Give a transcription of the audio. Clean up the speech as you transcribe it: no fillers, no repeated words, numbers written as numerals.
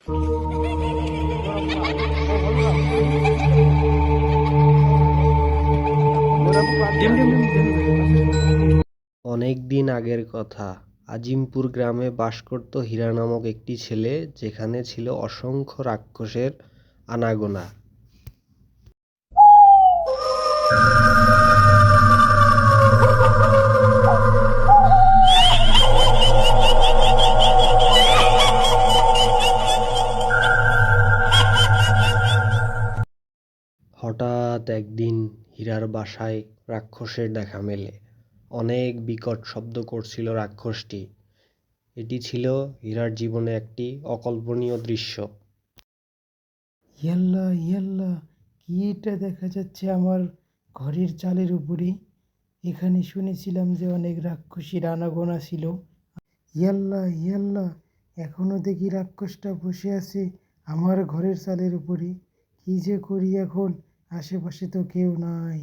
অনেক দিন আগের কথা। আজিমপুর গ্রামে বাস করত হীরা নামক একটি ছেলে, যেখানে ছিল অসংখ্য রাক্ষসের আনাগোনা। হঠাৎ একদিন হীরার বাসায় রাক্ষসের দেখা মেলে। অনেক বিকট শব্দ করছিল রাক্ষসটি। এটি ছিল হীরার জীবনে একটি অকল্পনীয় দৃশ্য। ইয়াল্লা ইয়াল্লা, কি এটা দেখা যাচ্ছে আমার ঘরের চালের উপরে? এখানে শুনেছিলাম যে অনেক রাক্ষসীর আনাগোনা ছিল। ইয়াল্লা ইয়াল্লা, এখনো দেখি রাক্ষসটা বসে আছে আমার ঘরের চালের উপরে। কি যে করি এখন? আশেপাশে তো কেউ নাই।